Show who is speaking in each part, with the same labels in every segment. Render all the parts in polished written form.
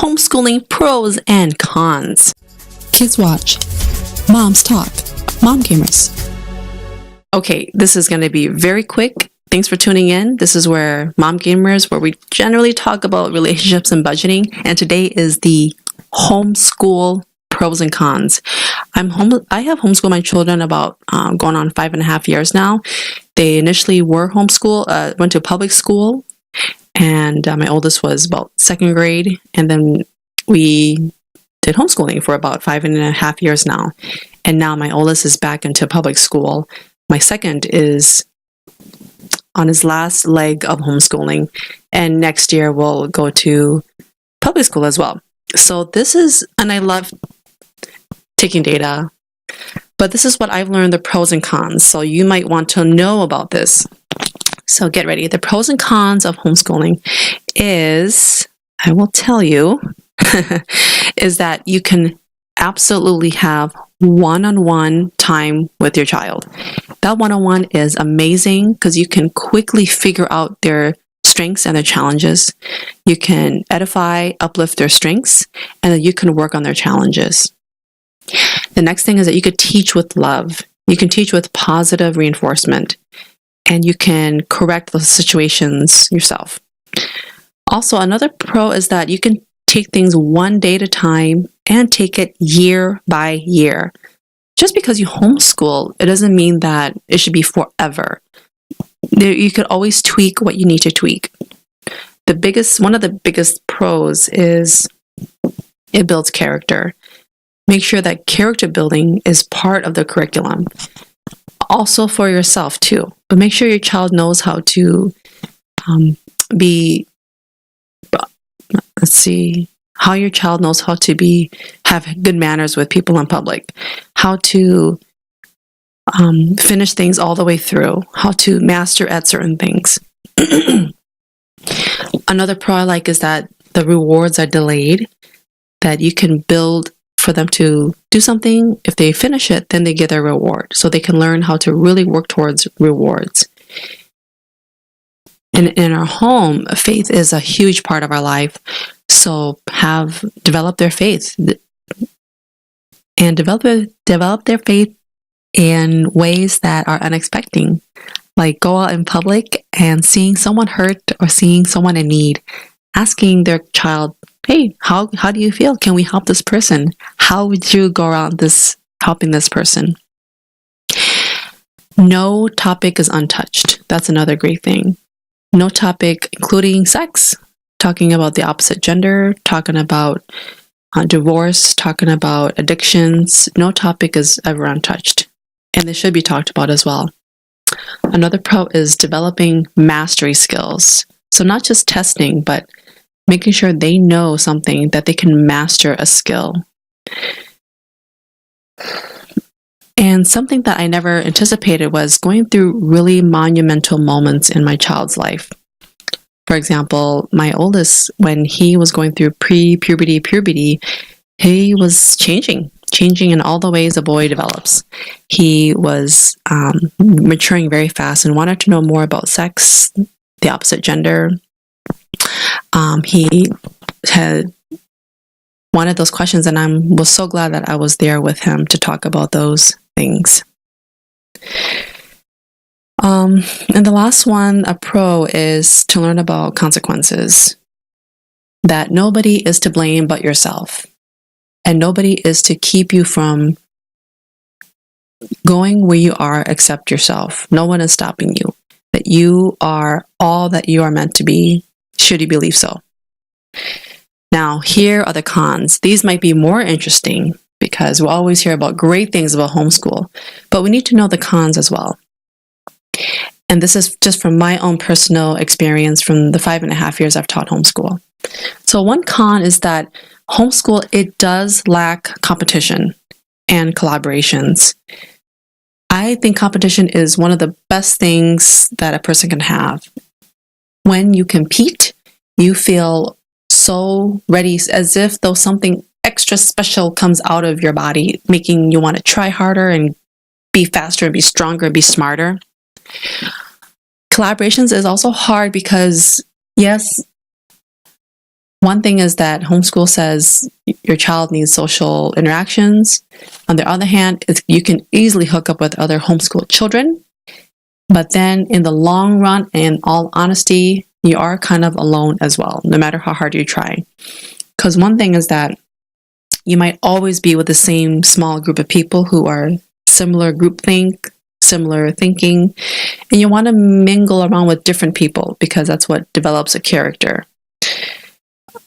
Speaker 1: homeschooling pros and cons.
Speaker 2: Kids watch. Moms talk. MomGamers.
Speaker 1: Okay, this is going to be very quick. Thanks for tuning in. This is where MomGamers, where we generally talk about relationships and budgeting. And today is the homeschool pros and cons. I have homeschooled my children about going on 5.5 years now. They initially were homeschooled, went to public school, and my oldest was about 2nd grade, and then we did homeschooling for about 5.5 years now. And now my oldest is back into public school. My second is on his last leg of homeschooling, and next year we'll go to public school as well. So this is, and I love taking data, but this is what I've learned, the pros and cons. So you might want to know about this. So get ready. The pros and cons of homeschooling is, I will tell you, is that you can absolutely have one-on-one time with your child. That one-on-one is amazing because you can quickly figure out their strengths and their challenges. You can edify, uplift their strengths, and then you can work on their challenges. The next thing is that you could teach with love. You can teach with positive reinforcement, and you can correct those situations yourself. Also, another pro is that you can take things one day at a time and take it year by year. Just because you homeschool, it doesn't mean that it should be forever. You could always tweak what you need to tweak. One of the biggest pros is it builds character. Make sure that character building is part of the curriculum. Also for yourself too, but make sure your child knows how to how your child knows how to have good manners with people in public, how to finish things all the way through, how to master at certain things. Another pro I like is that the rewards are delayed, that you can build for them to do something. If they finish it, then they get their reward. So they can learn how to really work towards rewards. And in our home, faith is a huge part of our life. So develop their faith and develop their faith in ways that are unexpected. Like go out in public and seeing someone hurt or seeing someone in need, asking their child, hey, how do you feel? Can we help this person? How would you go around helping this person? No topic is untouched. That's another great thing. No topic, including sex, talking about the opposite gender, talking about divorce, talking about addictions. No topic is ever untouched, and they should be talked about as well. Another pro is developing mastery skills. So not just testing, but making sure they know something, that they can master a skill. And something that I never anticipated was going through really monumental moments in my child's life. For example, my oldest, when he was going through puberty, he was changing in all the ways a boy develops. He was maturing very fast and wanted to know more about sex, the opposite gender. He had wanted those questions, and I was so glad that I was there with him to talk about those things. And the last one, a pro, is to learn about consequences. That nobody is to blame but yourself. And nobody is to keep you from going where you are except yourself. No one is stopping you. That you are all that you are meant to be, should you believe so. Now, here are the cons. These might be more interesting because we always hear about great things about homeschool, but we need to know the cons as well. And this is just from my own personal experience from the 5.5 years I've taught homeschool. So one con is that homeschool, it does lack competition and collaborations. I think competition is one of the best things that a person can have. When you compete, you feel so ready, as if though something extra special comes out of your body, making you want to try harder and be faster and be stronger and be smarter. Collaborations is also hard because, yes, One thing is that homeschool says your child needs social interactions. On the other hand, you can easily hook up with other homeschool children. But then in the long run, in all honesty, you are kind of alone as well, no matter how hard you try. Because one thing is that you might always be with the same small group of people who are similar groupthink, similar thinking, and you want to mingle around with different people because that's what develops a character.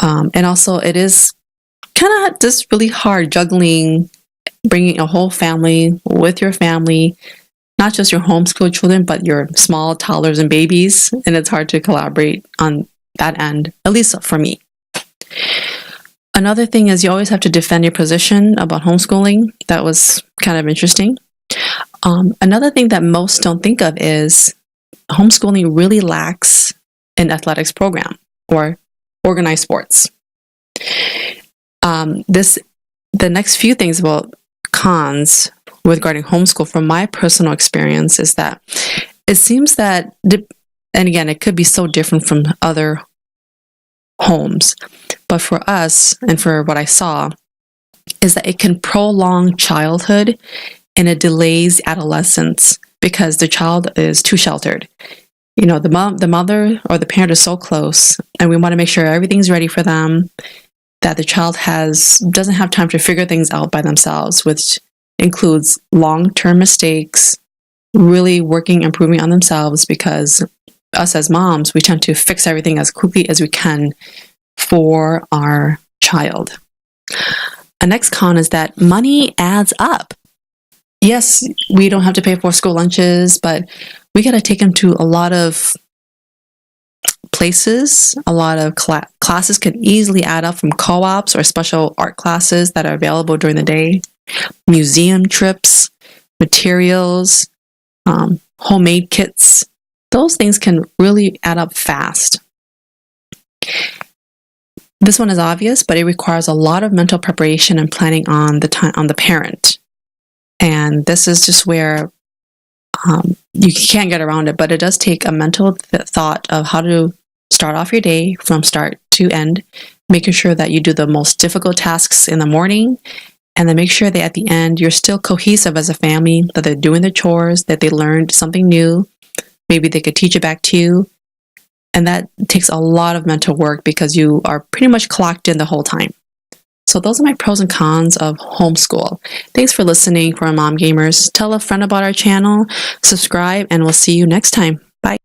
Speaker 1: And also, it is kind of just really hard juggling, bringing a whole family with your family, not just your homeschool children, but your small toddlers and babies. And it's hard to collaborate on that end, at least for me. Another thing is you always have to defend your position about homeschooling. That was kind of interesting. Another thing that most don't think of is homeschooling really lacks an athletics program or organized sports. The next few things about cons regarding homeschool from my personal experience is that it seems that, and again, it could be so different from other homes, but for us and for what I saw is that it can prolong childhood and it delays adolescence because the child is too sheltered. You know, the mother or the parent is so close, and we want to make sure everything's ready for them, that the child doesn't have time to figure things out by themselves, which includes long-term mistakes, really working, improving on themselves, because us as moms, we tend to fix everything as quickly as we can for our child. A next con is that money adds up. Yes, we don't have to pay for school lunches, but we got to take them to a lot of places. A lot of classes can easily add up, from co-ops or special art classes that are available during the day, museum trips, materials, homemade kits. Those things can really add up fast. This one is obvious, but it requires a lot of mental preparation and planning on the parent. And this is just where you can't get around it, but it does take a mental thought of how to start off your day from start to end, making sure that you do the most difficult tasks in the morning, and then make sure that at the end you're still cohesive as a family, that they're doing their chores, that they learned something new. Maybe they could teach it back to you. And that takes a lot of mental work because you are pretty much clocked in the whole time. So those are my pros and cons of homeschool. Thanks for listening for Mom Gamers. Tell a friend about our channel, subscribe, and we'll see you next time.